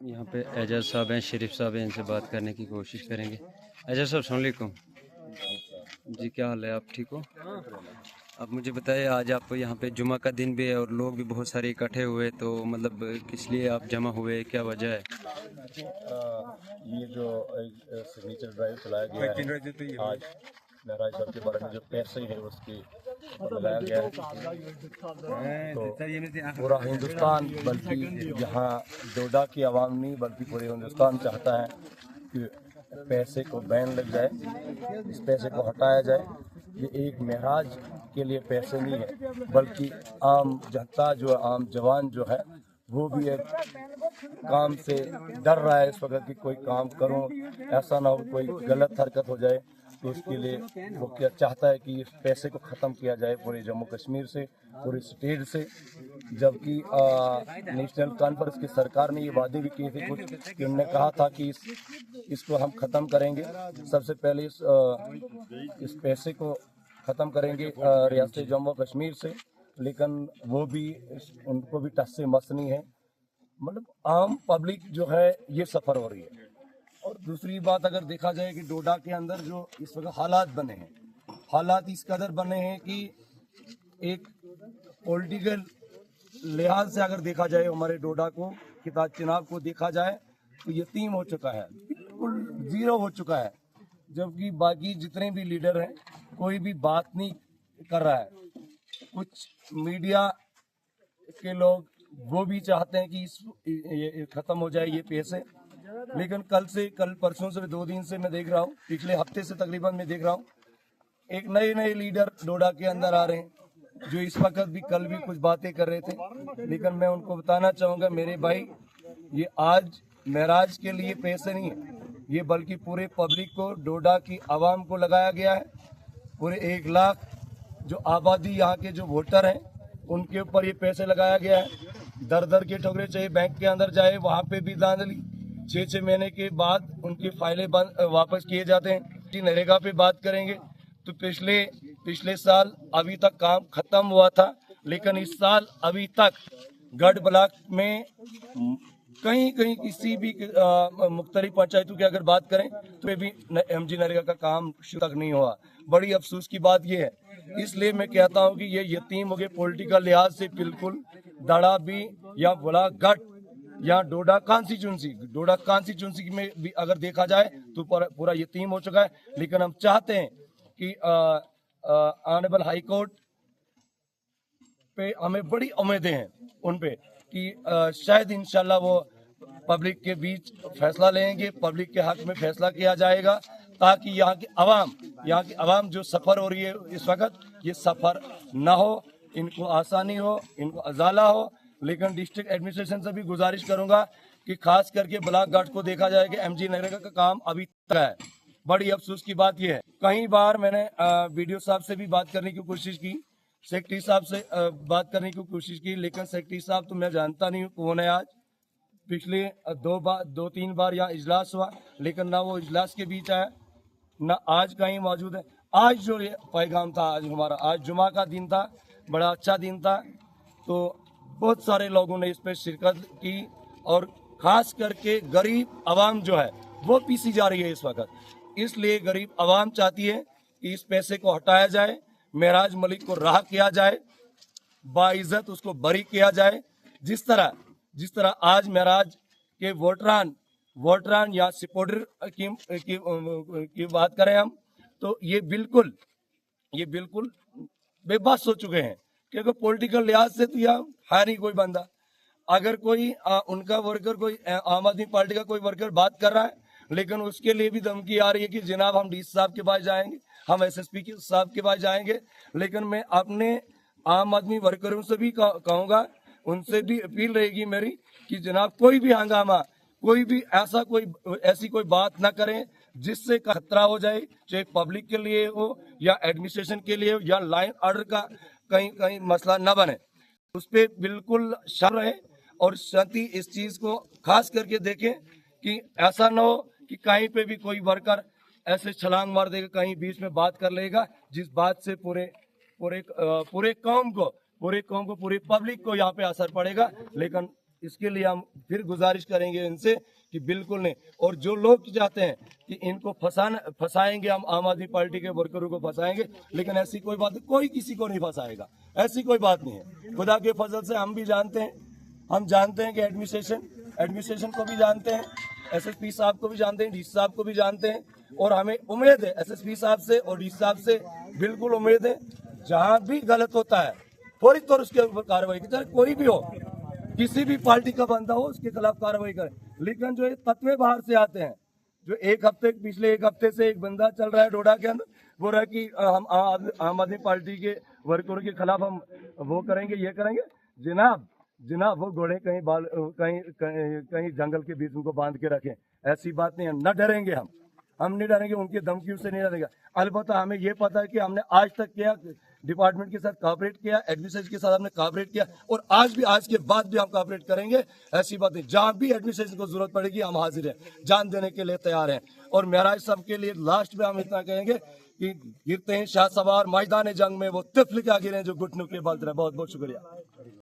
यहाँ पे एजाज साहब हैं, शरीफ साहब हैं, इनसे बात करने की कोशिश करेंगे। एजाज साहब अस्सलाम वालेकुम। जी क्या हाल है, आप ठीक हो? आप मुझे बताइए, आज आप यहाँ पे जुमा का दिन भी है और लोग भी बहुत सारे इकट्ठे हुए, तो मतलब किस लिए आप जमा हुए, क्या वजह है? ये जो सिग्नेचर ड्राइव चलाया गया है आज महराज साहब के बारे में, जो पैसे है उसकी लगाया गया है, तो पूरा हिंदुस्तान, बल्कि यहाँ डोडा की आवाम नहीं बल्कि पूरे हिंदुस्तान चाहता है कि पैसे को बैन लग जाए, इस पैसे को हटाया जाए। ये एक महराज के लिए पैसे नहीं है, बल्कि आम जनता जो आम जवान जो है वो भी एक काम से डर रहा है इस वक्त कि कोई काम करूं, ऐसा ना हो कोई गलत हरकत हो जाए, तो उसके लिए वो क्या चाहता है कि इस पैसे को ख़त्म किया जाए पूरे जम्मू कश्मीर से, पूरे स्टेट से। जबकि नेशनल कॉन्फ्रेंस की सरकार ने ये वादे भी किए थे कुछ, कि उन्होंने कहा था कि इसको हम ख़त्म करेंगे, सबसे पहले इस पैसे को ख़त्म करेंगे रियासत जम्मू कश्मीर से, लेकिन वो भी उनको भी टस से मस नहीं है। मतलब आम पब्लिक जो है ये सफ़र हो रही है। और दूसरी बात अगर देखा जाए कि डोडा के अंदर जो इस वक्त हालात बने हैं, हालात इस कदर बने हैं कि एक पॉलिटिकल लिहाज से अगर देखा जाए हमारे डोडा को, किताब चुनाव को देखा जाए तो यतीम हो चुका है, बिल्कुल जीरो हो चुका है। जबकि बाकी जितने भी लीडर हैं कोई भी बात नहीं कर रहा है। कुछ मीडिया के लोग वो भी चाहते हैं कि ये खत्म हो जाए ये पैसे, लेकिन कल परसों से 2 दिन से मैं देख रहा हूँ, पिछले हफ्ते से तकरीबन मैं देख रहा हूँ एक नए लीडर डोडा के अंदर आ रहे हैं, जो इस वक्त भी कल भी कुछ बातें कर रहे थे। लेकिन मैं उनको बताना चाहूँगा, मेरे भाई, ये आज महराज के लिए पैसे नहीं है, ये बल्कि पूरे पब्लिक को, डोडा की आवाम को लगाया गया है। पूरे 1 लाख जो आबादी यहाँ के जो वोटर हैं उनके ऊपर ये पैसे लगाया गया है। दर के ठोकरे, चाहे बैंक के अंदर जाए वहाँ पे भी धांधली, 6 महीने के बाद उनकी फाइलें वापस किए जाते हैं। नरेगा पे बात करेंगे तो पिछले साल अभी तक काम खत्म हुआ था, लेकिन इस साल अभी तक गढ़ ब्लॉक में कहीं कहीं किसी भी मुख्तलिफ पंचायतों की अगर बात करें तो भी MG नरेगा का काम शुरू तक नहीं हुआ। बड़ी अफसोस की बात यह है। इसलिए मैं कहता हूं कि ये यतीम हो गए पॉलिटिकल लिहाज से, बिल्कुल दड़ा भी या बड़ा गढ़ या डोडा कॉन्स्टिट्यूंसी में भी अगर देखा जाए तो पूरा यतीम हो चुका है। लेकिन हम चाहते हैं कि ऑनरेबल हाई कोर्ट पे हमें बड़ी उम्मीदें हैं उन पे कि शायद इंशाल्लाह वो पब्लिक के बीच फैसला लेंगे, पब्लिक के हक में फैसला किया जाएगा, ताकि यहाँ की आवाम जो सफ़र हो रही है इस वक्त, ये सफ़र ना हो, इनको आसानी हो, इनको अजाला हो। लेकिन डिस्ट्रिक्ट एडमिनिस्ट्रेशन से भी गुजारिश करूंगा कि खास करके ब्लॉक गार्ड को देखा जाए कि MG नरेगा का काम अभी तक है। बड़ी अफसोस की बात यह है, कई बार मैंने वीडियो साहब से भी बात करने की कोशिश की, सेक्रेटरी साहब से बात करने की कोशिश की, लेकिन सेक्रेटरी साहब तो मैं जानता नहीं हूँ कौन है। आज पिछले 2-3 बार यहाँ इजलास हुआ, लेकिन ना वो इजलास के बीच आया, ना आज कहीं मौजूद है। आज जो ये पैगाम था, आज जुमा का दिन था, बड़ा अच्छा दिन था, तो बहुत सारे लोगों ने इस पर शिरकत की, और खास करके गरीब आवाम जो है वो पीसी जा रही है इस वक्त। इसलिए गरीब आवाम चाहती है कि इस पैसे को हटाया जाए, महराज मलिक को रहा किया जाए, बाइज्जत उसको बरी किया जाए। जिस तरह आज महराज के वोटरान या सपोर्टर की बात करें हम, तो ये बिल्कुल बेबस हो चुके हैं, क्योंकि पॉलिटिकल लिहाज से तो यहाँ है नहीं कोई बंदा। अगर कोई उनका वर्कर, कोई आम आदमी पार्टी का कोई वर्कर बात कर रहा है, लेकिन उसके लिए भी धमकी आ रही है कि जनाब हम DC साहब के पास जाएंगे, हम SSP साहब के पास जाएंगे। लेकिन मैं अपने आम आदमी वर्करों से भी कहूँगा, उनसे भी अपील रहेगी मेरी कि जनाब कोई भी हंगामा, कोई भी ऐसी कोई बात ना करें जिससे खतरा हो जाए, चाहे पब्लिक के लिए हो या एडमिनिस्ट्रेशन के लिए हो, या लाइन ऑर्डर का कहीं मसला न बने। उस पर बिल्कुल शर्म रहे और शांति इस चीज को खास करके देखें कि ऐसा ना हो कि कहीं पे भी कोई वर्कर ऐसे छलांग मार देगा, कहीं बीच में बात कर लेगा, जिस बात से पूरे कौम को, पूरी पब्लिक को यहाँ पे असर पड़ेगा। लेकिन इसके लिए हम फिर गुजारिश करेंगे इनसे कि बिल्कुल नहीं। और जो लोग चाहते हैं कि इनको फंसाएंगे, हम आम आदमी पार्टी के वर्करों को फंसाएंगे, लेकिन ऐसी कोई बात नहीं, कोई किसी को नहीं फंसाएगा, ऐसी कोई बात नहीं है। खुदा के फजल से हम भी जानते हैं, हम जानते हैं कि एडमिनिस्ट्रेशन को भी जानते हैं, एसएसपी साहब को भी जानते हैं, डीसी साहब को भी जानते हैं, और हमें उम्मीद है एसएसपी साहब से और डीसी साहब से बिल्कुल उम्मीद है, जहां भी गलत होता है फौरी तौर उसके ऊपर कार्रवाई की, चाहे कोई भी हो, किसी भी पार्टी का बंदा हो, उसके खिलाफ कार्रवाई करें। लेकिन जो ये तत्वे बाहर से आते हैं, जो पिछले एक हफ्ते से एक बंदा चल रहा है डोडा के अंदर, बोल रहा है कि हम आम आदमी पार्टी के वर्करों के खिलाफ हम वो करेंगे, ये करेंगे। जनाब वो घोड़े कहीं जंगल के बीच उनको बांध के रखें, ऐसी बात नहीं है। न डरेंगे हम नहीं डरेंगे, उनकी धमकियों से नहीं डरेंगे। अलबत्ता हमें ये पता है कि हमने आज तक किया, डिपार्टमेंट के साथ कोऑपरेट किया, एडमिनिस्ट्रेशन के साथ हमने कोऑपरेट किया, और आज के बाद भी हम कोऑपरेट करेंगे। ऐसी बात नहीं, जहां भी एडमिनिस्ट्रेशन को जरूरत पड़ेगी हम हाजिर हैं, जान देने के लिए तैयार हैं। और महराज साहब के लिए लास्ट में हम इतना कहेंगे कि गिरते हैं शाह सवार मैदान जंग में वो तिफल क्या गिरे जो घुटनों के बल रहे। बहुत बहुत शुक्रिया।